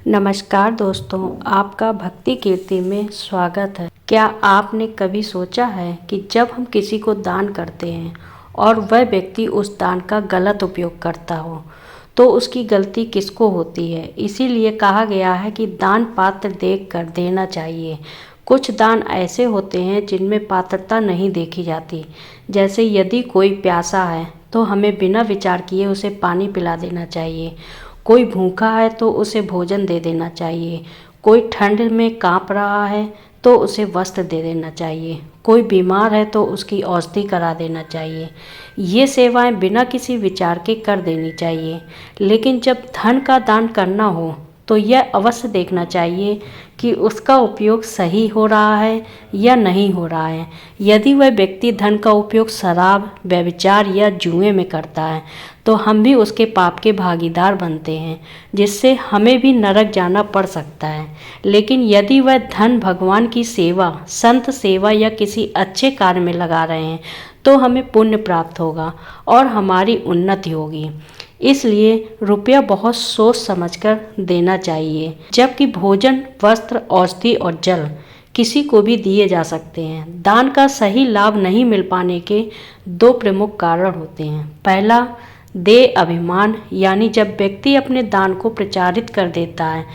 नमस्कार दोस्तों, आपका भक्ति कीर्ति में स्वागत है। क्या आपने कभी सोचा है कि जब हम किसी को दान करते हैं और वह व्यक्ति उस दान का गलत उपयोग करता हो तो उसकी गलती किसको होती है। इसीलिए कहा गया है कि दान पात्र देख कर देना चाहिए। कुछ दान ऐसे होते हैं जिनमें पात्रता नहीं देखी जाती। जैसे यदि कोई प्यासा है तो हमें बिना विचार किए उसे पानी पिला देना चाहिए। कोई भूखा है तो उसे भोजन दे देना चाहिए। कोई ठंड में कांप रहा है तो उसे वस्त्र दे देना चाहिए। कोई बीमार है तो उसकी औषधि करा देना चाहिए। ये सेवाएं बिना किसी विचार के कर देनी चाहिए। लेकिन जब धन का दान करना हो तो यह अवश्य देखना चाहिए कि उसका उपयोग सही हो रहा है या नहीं हो रहा है। यदि वह व्यक्ति धन का उपयोग शराब, व्यभिचार या जुए में करता है तो हम भी उसके पाप के भागीदार बनते हैं, जिससे हमें भी नरक जाना पड़ सकता है। लेकिन यदि वह धन भगवान की सेवा, संत सेवा या किसी अच्छे कार्य में लगा रहे हैं तो हमें पुण्य प्राप्त होगा और हमारी उन्नति होगी। इसलिए रुपया बहुत सोच समझकर देना चाहिए। जबकि भोजन, वस्त्र, औषधि और जल किसी को भी दिए जा सकते हैं। दान का सही लाभ नहीं मिल पाने के दो प्रमुख कारण होते हैं। पहला, देह अभिमान, यानी जब व्यक्ति अपने दान को प्रचारित कर देता है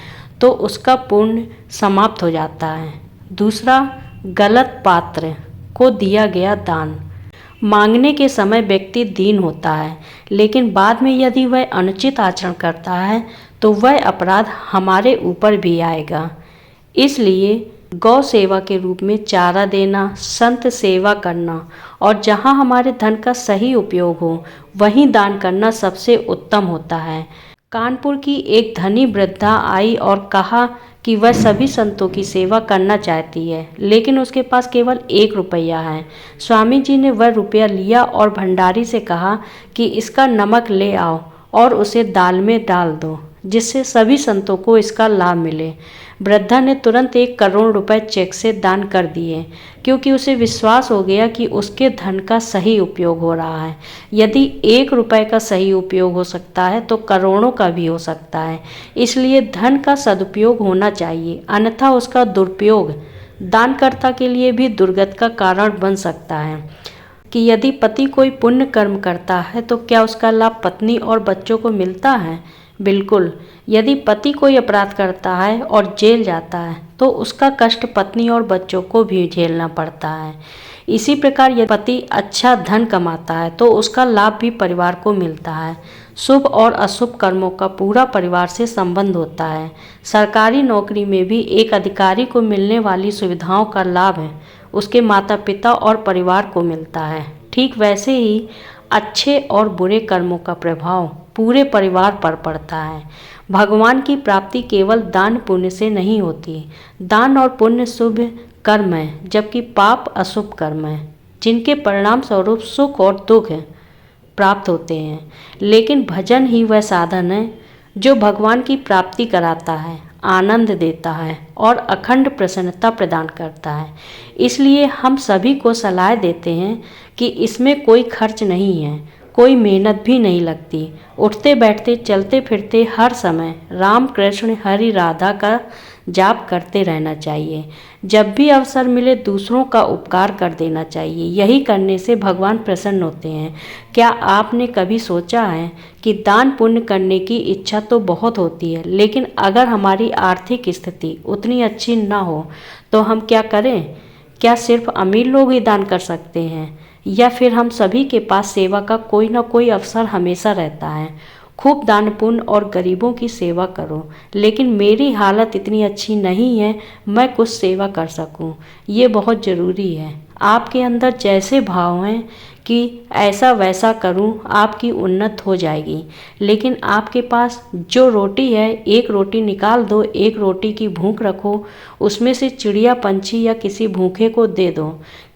तो उसका पुण्य समाप्त हो जाता है। दूसरा, गलत पात्र को दिया गया दान। मांगने के समय व्यक्ति दीन होता है, लेकिन बाद में यदि वह अनुचित आचरण करता है तो वह अपराध हमारे ऊपर भी आएगा। इसलिए गौ सेवा के रूप में चारा देना, संत सेवा करना और जहां हमारे धन का सही उपयोग हो वहीं दान करना सबसे उत्तम होता है। कानपुर की एक धनी वृद्धा आई और कहा कि वह सभी संतों की सेवा करना चाहती है, लेकिन उसके पास केवल 1 रुपया है। स्वामी जी ने वह रुपया लिया और भंडारी से कहा कि इसका नमक ले आओ और उसे दाल में डाल दो, जिससे सभी संतों को इसका लाभ मिले। वृद्धा ने तुरंत 1 करोड़ रुपए चेक से दान कर दिए, क्योंकि उसे विश्वास हो गया कि उसके धन का सही उपयोग हो रहा है। यदि 1 रुपए का सही उपयोग हो सकता है तो करोड़ों का भी हो सकता है। इसलिए धन का सदुपयोग होना चाहिए, अन्यथा उसका दुरुपयोग दानकर्ता के लिए भी दुर्गति का कारण बन सकता है। कि यदि पति कोई पुण्य कर्म करता है तो क्या उसका लाभ पत्नी और बच्चों को मिलता है? बिल्कुल। यदि पति कोई अपराध करता है और जेल जाता है तो उसका कष्ट पत्नी और बच्चों को भी झेलना पड़ता है। इसी प्रकार यदि पति अच्छा धन कमाता है तो उसका लाभ भी परिवार को मिलता है। शुभ और अशुभ कर्मों का पूरा परिवार से संबंध होता है। सरकारी नौकरी में भी एक अधिकारी को मिलने वाली सुविधाओं का लाभ है उसके माता पिता और परिवार को मिलता है। ठीक वैसे ही अच्छे और बुरे कर्मों का प्रभाव पूरे परिवार पर पड़ता है। भगवान की प्राप्ति केवल दान पुण्य से नहीं होती। दान और पुण्य शुभ कर्म है, जबकि पाप अशुभ कर्म है, जिनके परिणाम स्वरूप सुख और दुख प्राप्त होते हैं। लेकिन भजन ही वह साधन है जो भगवान की प्राप्ति कराता है, आनंद देता है और अखंड प्रसन्नता प्रदान करता है। इसलिए हम सभी को सलाह देते हैं कि इसमें कोई खर्च नहीं है, कोई मेहनत भी नहीं लगती। उठते बैठते चलते फिरते हर समय राम कृष्ण हरि राधा का जाप करते रहना चाहिए। जब भी अवसर मिले दूसरों का उपकार कर देना चाहिए। यही करने से भगवान प्रसन्न होते हैं। क्या आपने कभी सोचा है कि दान पुण्य करने की इच्छा तो बहुत होती है, लेकिन अगर हमारी आर्थिक स्थिति उतनी अच्छी ना हो तो हम क्या करें? क्या सिर्फ अमीर लोग ही दान कर सकते हैं, या फिर हम सभी के पास सेवा का कोई ना कोई अवसर हमेशा रहता है? खूब दान पुण्य और गरीबों की सेवा करो, लेकिन मेरी हालत इतनी अच्छी नहीं है मैं कुछ सेवा कर सकूं। ये बहुत ज़रूरी है। आपके अंदर जैसे भाव हैं कि ऐसा वैसा करूं, आपकी उन्नत हो जाएगी। लेकिन आपके पास जो रोटी है, 1 रोटी निकाल दो, 1 रोटी की भूख रखो, उसमें से चिड़िया पंछी या किसी भूखे को दे दो।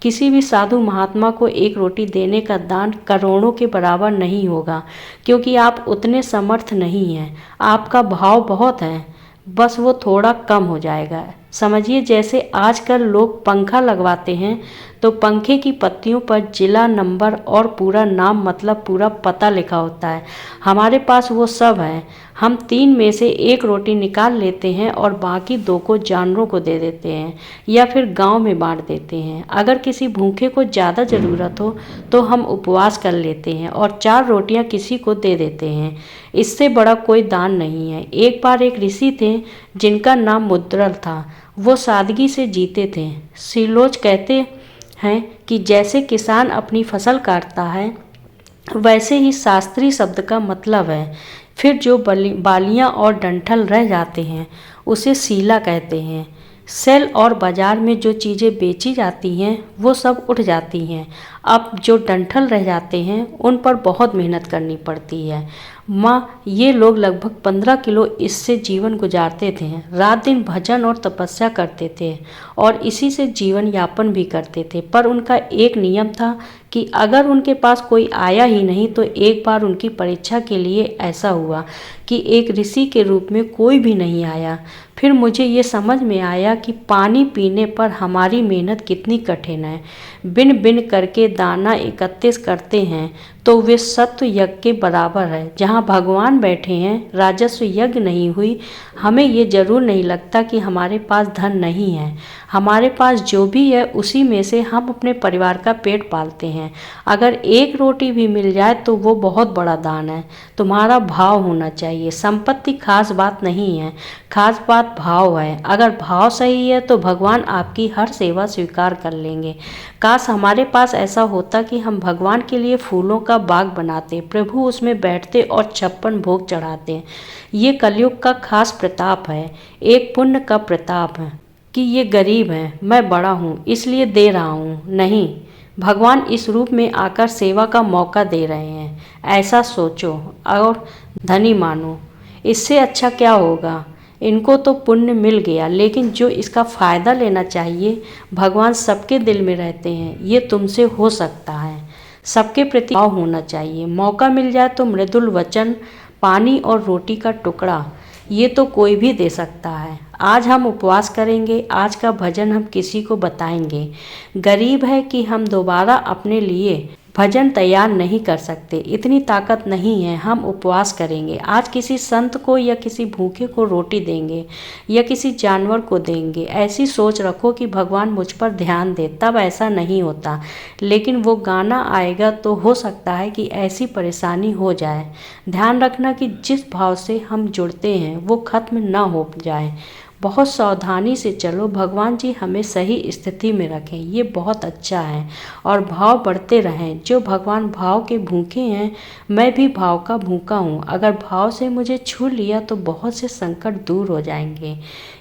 किसी भी साधु महात्मा को 1 रोटी देने का दान करोड़ों के बराबर नहीं होगा, क्योंकि आप उतने समर्थ नहीं हैं। आपका भाव बहुत है, बस वो थोड़ा कम हो जाएगा। समझिए जैसे आजकल लोग पंखा लगवाते हैं तो पंखे की पत्तियों पर जिला, नंबर और पूरा नाम मतलब पूरा पता लिखा होता है। हमारे पास वो सब है। हम 3 में से 1 रोटी निकाल लेते हैं और बाकी 2 को जानवरों को दे देते हैं या फिर गांव में बांट देते हैं। अगर किसी भूखे को ज़्यादा ज़रूरत हो तो हम उपवास कर लेते हैं और 4 रोटियां किसी को दे देते हैं। इससे बड़ा कोई दान नहीं है। एक बार एक ऋषि थे जिनका नाम मुद्रल था। वो सादगी से जीते थे। सिलोच कहते हैं कि जैसे किसान अपनी फसल काटता है वैसे ही शास्त्रीय शब्द का मतलब है। फिर जो बालियां और डंठल रह जाते हैं उसे सीला कहते हैं। सेल और बाजार में जो चीज़ें बेची जाती हैं वो सब उठ जाती हैं। अब जो डंठल रह जाते हैं उन पर बहुत मेहनत करनी पड़ती है। माँ, ये लोग लगभग 15 किलो इससे जीवन गुजारते थे। रात दिन भजन और तपस्या करते थे और इसी से जीवन यापन भी करते थे। पर उनका एक नियम था कि अगर उनके पास कोई आया ही नहीं तो एक बार उनकी परीक्षा के लिए ऐसा हुआ कि एक ऋषि के रूप में कोई भी नहीं आया। फिर मुझे ये समझ में आया कि पानी पीने पर हमारी मेहनत कितनी कठिन है। बिन बिन करके दाना एकत्रित करते हैं तो वे सत्व यज्ञ के बराबर है। जहाँ भगवान बैठे हैं राजस्व यज्ञ नहीं हुई। हमें ये जरूर नहीं लगता कि हमारे पास धन नहीं है। हमारे पास जो भी है उसी में से हम अपने परिवार का पेट पालते हैं। अगर 1 रोटी भी मिल जाए तो वो बहुत बड़ा दान है। तुम्हारा भाव होना चाहिए। संपत्ति खास बात नहीं है, खास बात भाव है। अगर भाव सही है तो भगवान आपकी हर सेवा स्वीकार कर लेंगे। काश हमारे पास ऐसा होता कि हम भगवान के लिए फूलों का बाग बनाते, प्रभु उसमें बैठते और 56 भोग चढ़ाते। ये कलयुग का खास प्रताप है, एक पुण्य का प्रताप है कि ये गरीब है, मैं बड़ा हूँ इसलिए दे रहा हूँ। नहीं, भगवान इस रूप में आकर सेवा का मौका दे रहे हैं। ऐसा सोचो और धनी मानो। इससे अच्छा क्या होगा। इनको तो पुण्य मिल गया, लेकिन जो इसका फ़ायदा लेना चाहिए, भगवान सबके दिल में रहते हैं। ये तुमसे हो सकता है। सबके प्रति भाव होना चाहिए। मौका मिल जाए तो मृदुल वचन, पानी और रोटी का टुकड़ा, ये तो कोई भी दे सकता है। आज हम उपवास करेंगे, आज का भजन हम किसी को बताएंगे। गरीब है कि हम दोबारा अपने लिए भजन तैयार नहीं कर सकते, इतनी ताकत नहीं है। हम उपवास करेंगे, आज किसी संत को या किसी भूखे को रोटी देंगे या किसी जानवर को देंगे। ऐसी सोच रखो कि भगवान मुझ पर ध्यान दे, तब ऐसा नहीं होता। लेकिन वो गाना आएगा तो हो सकता है कि ऐसी परेशानी हो जाए। ध्यान रखना कि जिस भाव से हम जुड़ते हैं वो खत्म ना हो जाए। बहुत सावधानी से चलो, भगवान जी हमें सही स्थिति में रखें, ये बहुत अच्छा है। और भाव बढ़ते रहें। जो भगवान भाव के भूखे हैं, मैं भी भाव का भूखा हूँ। अगर भाव से मुझे छू लिया तो बहुत से संकट दूर हो जाएंगे।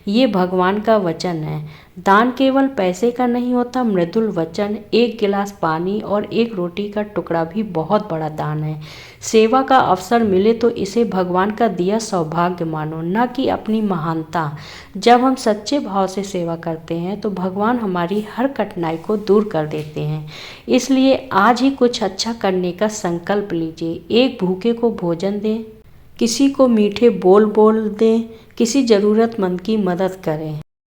ये भगवान का वचन है। दान केवल पैसे का नहीं होता, मृदुल वचन, 1 गिलास पानी और 1 रोटी का टुकड़ा भी बहुत बड़ा दान है। सेवा का अवसर मिले तो इसे भगवान का दिया सौभाग्य मानो, न कि अपनी महानता। जब हम सच्चे भाव से सेवा करते हैं तो भगवान हमारी हर कठिनाई को दूर कर देते हैं। इसलिए आज ही कुछ अच्छा करने का संकल्प लीजिए। एक भूखे को भोजन दें, किसी को मीठे बोल दें, किसी ज़रूरतमंद की मदद करें।